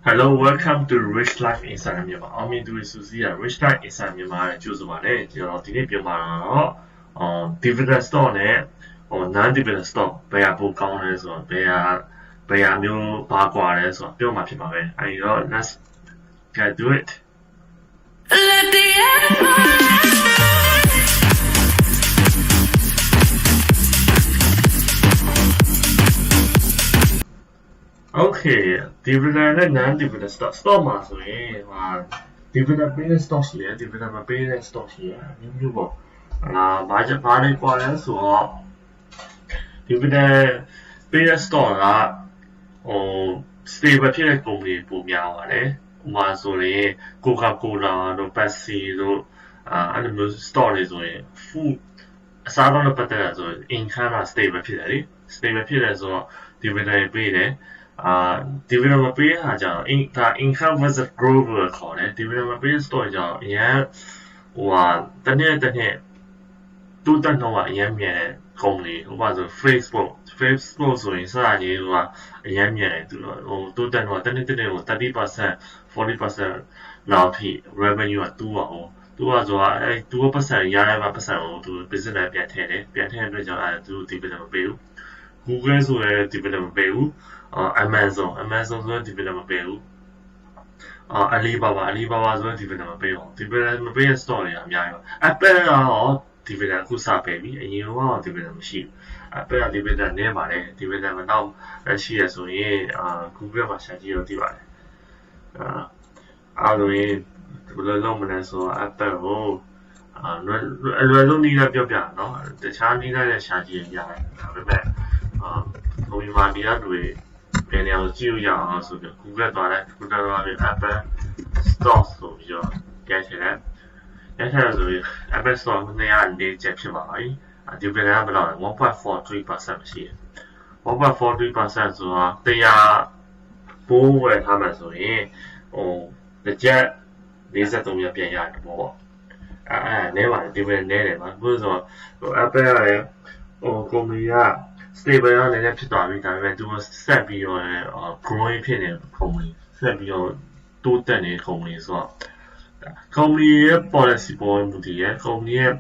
Hello, welcome to Rich Life Inside မြန်မာအောင်မြင်သူတွေစုစည်းရ Rich Life Inside မြန်မာရဲ့ကြိုဆိုပါနဲ့ကျွန်တော်ဒီနေ့ပြောမှာတော့dividend stock နဲ့ non-dividend stock ဘယ်ဟာပိုကောင်းလဲဆိုတော့ဘယ်ဟာမျိုးဘာကွာလဲဆိုတော့ပြောမှာဖြစ်ပါပဲအဲဒီတော့ let's get do it Let the Okay, dividend နဲ့ non-dividend stock မှာဆိုရင်dividend paying stock ရှိတယ် dividend မ paying stock ရှိတယ်မျိုးပေါ့ဘာတွေကွာလဲဆိုတော့ dividend paying stock ကstable ဖြစ်တဲ့ company ပိုများပါတယ်ဥပမာဆိုရင် Coca-Cola တို့ Pepsi တို့အဲ့လိုမျိုး stock တွေဆိုရင် food အစားအသောက်နဲ့ပတ်သက်တာဆိုရင် income က stable ဖြစ်တယ်လေ stable ဖြစ်တယ်ဆိုတော့ dividend ပေးတယ်dividend မပေးတာကြောင့် income versus growth လို့ခေါ်တယ် dividend မပေး stock ကြောင့်အရင်တနေ့တိုးတက်နှုန်းကအရင်မြန်တဲ့ company ဥပမာဆို Facebook ဆိုရင်စတာကြီးကအရင်မြန်တယ်သူတိုးတက်နှုန်းကတနေ့ကို 30% 40% လောက်ထိ revenue ကတူးအောင်သူကဆိုတာအဲ2% ရတဲ့ပတ်စံကိုသူ business ပြန်ထည့်တဲ့အတွက်ကြောင့်အဲသူ dividend မပေးဘူး Google ဆိုရင် dividend မပေးဘူးAmazon ဆိုရင် dividend မပေးဘူးAlibaba ဆိုရင် dividend မပေးဘူး dividend မပေးတဲ့ stock တွေအများကြီးပါ Apple ကတော့ dividend ခုစပေးပြီအရင်ကတော့ dividend မရှိဘူး Apple က dividend နည်းပါတယ် dividend မတော့ရှိရဆိုရင်Google မှာရှာကြည့်တော့သိပါတယ်အားလုံးဘယ်လိုလုပ်မလဲဆိုတော့ Apple ကိုအလွယ်ဆုံးနည်းနဲ့ပြောပြနော်တခြားနည်းနဲ့ရှာကြည့်ရတယ်ဒါပေမဲ့ဘယ်မှာဒီအတွေဘယ်နေရာကိုကြည့်ရအောင်ဆိုပြီး Google သွားတယ် Google သွားပြီး Apple Store ဆိုပြီးတော့ရိုက်ထည့်တယ်ဆိုပြီး Apple Store 204ချက်ဖြစ်ပါပြီဒီဘယ်ကဘယ်လောက်လဲ 1.43% ရှိတယ် 1.43% ဆိုတာ100ဘိုးဝယ်ထားမှဆိုရင်တစ်ချက်43ရက်ပြန်ရတယ်ပေါ့နဲပါတယ်ဒီဘယ်နဲတယ်ပါဘယ်လိုဆိုတော့ Apple ကလည်းcompany ကstable ရလည်းဖြစ်သွားပြီဒါပေမဲ့သူဆက်ပြီးတော့ growing ဖြစ်နေတဲ့ company ဆက်ပြီးတော့တိုးတက်နေတဲ့ company ဆိုတော့ company ရဲ့ policy ပေါ်မှာမူတည်ရယ် company ရဲ့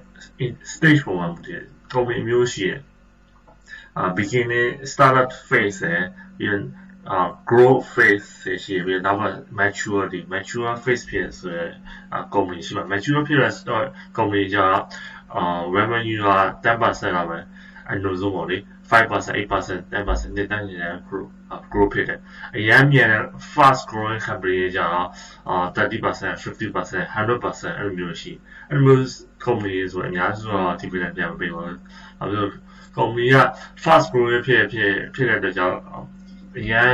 stage ပေါ်မှာမူတည်ရယ် company မျိုးရှိရယ်beginning startup phase ပြီးရင်growth phase ရှိပြီးနောက်မှ mature phase ဖြစ်ဆိုရယ် company ရှိမှာ mature ဖြစ်တဲ့ company ကြောင့်revenue က 10% လောက်ပဲအနည်းဆုံးပေါ့လေ5% 8% 10% နှစ်တိုင်းနေတဲ့ grow ဖြစ်တယ်အရင်မြန်တဲ့ fast growing company ကြောင့်30% 50% 100% အဲ့လိုမျိုးရှိအဲ့လိုမျိုး company ဆိုအများစုတော့ dividend ပြန်မပေးဘူးအဲ့လို company က fast growing ဖြစ်တဲ့အတွက်ကြောင့်အရင်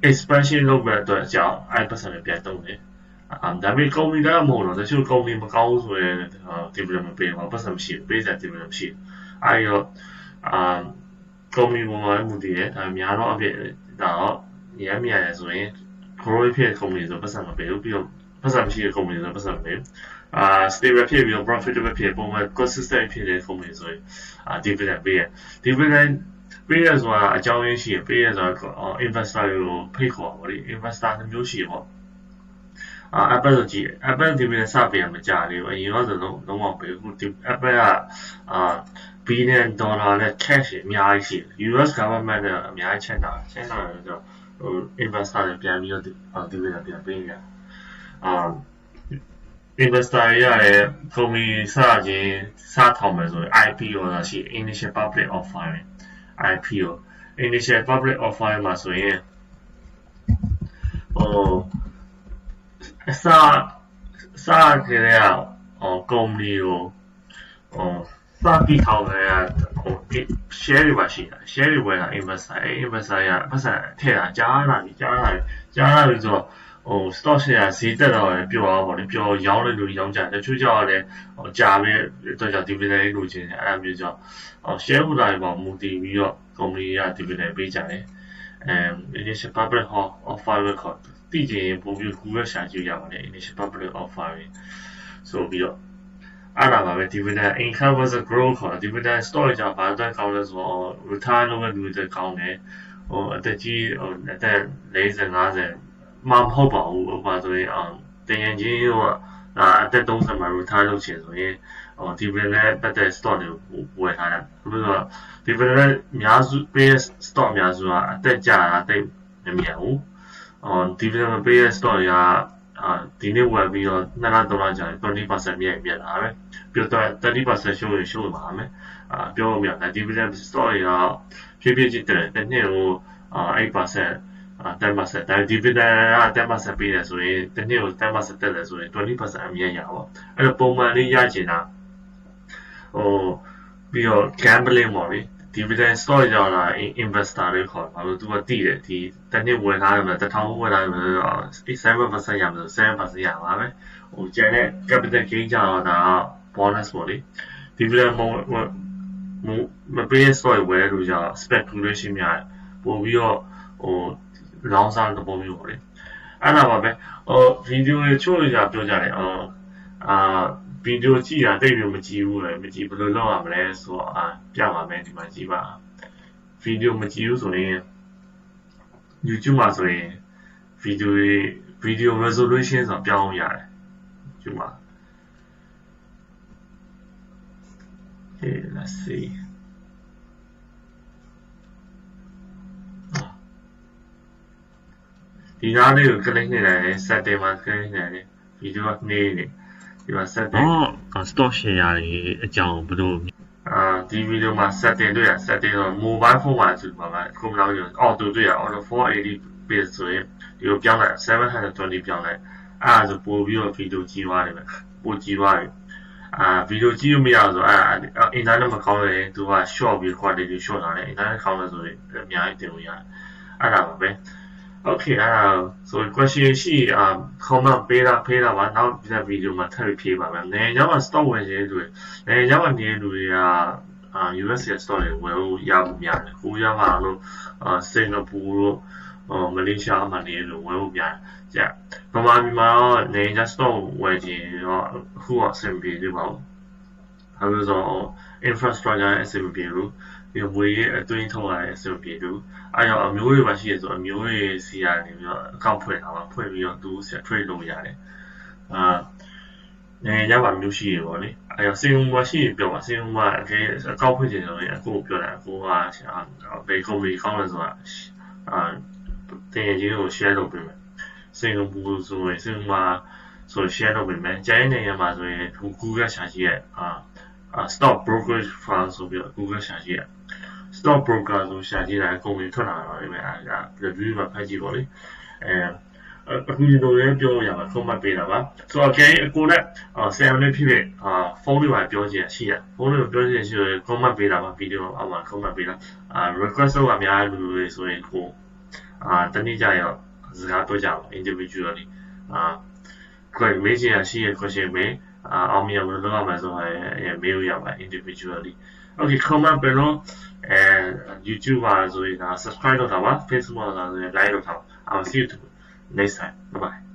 expansion လုပ်မဲ့အတွက်ကြောင့်အဲ့ပတ်စံတွေပြန်တုံးတယ်ဒါပေမဲ့ company ကမဟုတ်တော့တချို့ company မကောင်းဘူးဆိုရင် dividend မပေးဘူးပတ်စံမရှိဘူးပေးစရာ dividend မရှိဘူးအဲ့တော့company ပေါ်မှာမူတည်တယ်ဒါများတော့အဖြစ်ဒါတော့ရမ်းမြန်တယ်ဆိုရင် grow ဖြစ်တဲ့ company ဆိုပတ်စံမပေးဘူးပြီးတော့ပတ်စံမရှိတဲ့ company ဆိုပတ်စံမပေးဘူးstable ဖြစ်ပြီးတော့ profitable ဖြစ်ပုံမှန် consistent ဖြစ်တဲ့ company ဆိုရင်dividend ပေးရ dividend ပေးရဆိုတာအကြောင်းရင်းရှိရပေးရဆိုတာ investor ကိုဖိတ်ခေါ်ပါလေ investor မျိုးရှိရပေါ့Apple ဆိုကြည့် Apple dividend စပေးရမကြသေးဘူးအရင်ကဆိုလုံးဝပေးဘူး Apple ကbillion dollar နဲ့ cash အများကြီးရှိတယ် US government နဲ့အများကြီးချက်တာဆိုတော့investor တွေပြန်ပြီးတော့ dividend ပြန်ပေးရinvestor ရတဲ့ company စထောင်မယ်ဆိုရင် IPO လာရှိ initial public offering IPO initial public offering မှာဆိုရင်စကြတဲ့ company ကိုစတီထောင်တဲ့ share တွေပါရှိတာ share တွေဝယ်တာ investor ရပတ်စံထည့်တာကြားလာပြီဆိုတော့stock share ဈေးတက်တော့ပျော်အောင်ပေါ့လေပျော်ရောင်းတဲ့လူရောင်းကြတယ်တချို့ကြောင့်လည်းကြာပြီးအတွက်ကြောင့် dividend လိုချင်တယ်အဲ့လိုမျိုးကြောင့်share holder တွေပေါ်မူတည်ပြီးတော့ company က dividend ပေးကြတယ်initial public offering ခေါ်တည်ကြရင်ပုံပြီး Google ရှာကြည့်ရပါတယ် initial public offering ဆိုပြီးတော့အဲ့ဒါပါပဲ dividend income versus growth ခေါ် dividend stock ကြောင့်ဘာအတွက်ကောင်းလဲဆိုတော့ retire လုပ်တဲ့လူတွေကောင်းတယ်အသက်ကြီးအသက်40 50 မဟုတ်ပါဘူးဥပမာဆိုရင်တင်ရင်ချင်းအသက်30မှာ retire လုပ်ချင်ဆိုရင်dividend နဲ့ပတ်သက် stock တွေဝယ်ထားတယ်ပြီးတော့ dividend နဲ့များစုပေးတဲ့ stock များစုကအသက်ကြာတာတိတ်မမြန်ဘူးdividend မပေးတဲ့ stock တွေကဒီနေ့ဝယ်ပြီးတော့2လ3လကြာရင် 20% မြင့်လာပဲပြီးတော့ 30% ရှိုးပါမယ်ပြောလို့မရဘူး dividend stock တွေကဖြည်းဖြည်းချင်းတက်တယ်တစ်နှစ်ကို8% 10% ဒါ dividend က 10% ပေးတယ်ဆိုရင်တစ်နှစ်ကို 10% တက်တယ်ဆိုရင် 20% အမြင့်ရပါအဲ့တော့ပုံမှန်လေးရချင်တာပြီးတော့ gambling ပေါ့လေ dividend stock ကြောင့်လား investor တွေခေါ်ဘာလို့သူကတိတယ်ဒီတစ်နှစ်ဝယ်ထားတယ်မှာ1000ဝယ်ထားတယ်မှာ7% ရမှာဆို7% ရပါပဲကျန်တဲ့ capital gain ကြောင့်ဒါ bonus ပေါ့လေ dividend မပေး stock ဝယ်လို့ကြောင့် speculation များပို့ပြီးတော့long term တပုံမျိုးပေါ့လေအဲ့ဒါပါပဲဗီဒီယိုတွေချို့ကြပြောကြတယ်ဗီဒီယိုကြည့်တာတိတ်ပြီးမကြည့်ဘူးလေမကြည့်ဘယ်လိုလုပ်ရမလဲဆိုတော့ပြပါမယ်ဒီမှာကြည့်ပါဗီဒီယိုမကြည့်ဘူးဆိုရင် YouTube မှာဆိုရင်ဗီဒီယို resolution ဆိုပြောင်းရတယ်ဒီမှာ Okay let's seeဒီနားလေးကို click နေတယ် setting မှာ click နေတယ်ဗီဒီယိုကနေနေဒီမှာ setting stock share တွေအကြောင်းဘယ်လိုဒီဗီဒီယိုမှာ setting တွေ့ရ setting တော့ mobile phone မှာဆိုပါမယ်ခုနကပြော auto တွေ့ရ auto 480 page ဆိုရင်ဒီကိုပြောင်းလိုက်720ပြောင်းလိုက်အဲ့ဒါဆိုပို့ပြီးတော့ဗီဒီယိုကြည့်သွားတယ်ပဲပို့ကြည့်သွားတယ်ဗီဒီယိုကြည့်လို့မရဆိုinternet မကောင်းရင်သူက short ပြီး quality short လာတယ် internet ကောင်းလို့ဆိုရင်အများကြီးတင်လို့ရတယ်အဲ့ဒါပါပဲOkay ဆို question ရှိ comment ပေးတာပါနောက်ဒီဗီဒီယိုမှာထပ်ပြီးဖြေပါမယ်နိုင်ငံခြားမှာ stock ဝယ်ခြင်းတွေနိုင်ငံခြားမှာနေတဲ့လူတွေကUS stock တွေဝယ်လို့ရဖို့များတယ်ကိုရမှာလို့စင်ကာပူလို့မလေးရှားမှာနေလို့ဝယ်ဖို့များတယ်ဗမာပြည်မှာတော့နိုင်ငံခြား stock ဝယ်ခြင်းတော့အခုအဆင်ပြေသေးပါဘူးဘာလို့ဆိုတော့ infrastructure အဆင်မပြေဘူးဒီငွေရဲ့အတွင်းထုတ်ရတဲ့အဆင်ပြေလို့အဲ့တော့အမျိုးတွေပါရှိရဆိုအမျိုးတွေစီကနေပြီးတော့အကောင့်ဖွင့်တာပါဖွင့်ပြီးတော့သူဆက် trade လုပ်ရတယ်နိုင်ငံခြားမှာမျိုးရှိရပေါ့လေအဲ့တော့စင်ကာပူရှိပြောပါစင်ကာပူမှာအကောင့်ဖွင့်ခြင်းဆိုရင်အခုပြောတာအခုကဘယ် company ကောင်းလဲဆိုတာတင်ကြီးကို share လုပ်ပေးမယ်စင်ကာပူဆိုရင်စင်ကာပူမှာဆို share လုပ်ပေးမယ်ကျန်တဲ့နိုင်ငံမှာဆိုရင် Google ရှာကြည့်ရstock brokerage firm ဆိုပြီး Google ရှာကြည့်ရstock broker ဆိုရှာကြည့်တာကုမ္ပဏီထွက်လာတာပဲအဲ့ဒါ review မှာဖတ်ကြည့်ပါလေအခုဒီလိုလည်းပြောရမှာ comment ပေးတာပါဆိုတော့ okay ကိုနဲ့7နှစ်ဖြစ်ဖြစ်ဖုန်းတွေပါပြောချင်ရှိရဖုန်းတွေပြောချင်ရှိရင် comment ပေးတာပါဗီဒီယိုအောက်မှာ comment ပေးတာrequest လုပ်ရများလူတွေဆိုရင်ကိုတနေ့ကျရောစကားပြောကြအောင် individually ကိုယ်မေးချင်ရှိရ question မေးအောင်မြင်လို့လုပ်ရမှာဆိုရင်မေးလို့ရပါ individually Okay comment below and YouTube ပါဆိုရင်subscribe လုပ်တာပါ Facebook ပါဆိုရင် like လုပ်တာပါ I'll see you next time bye bye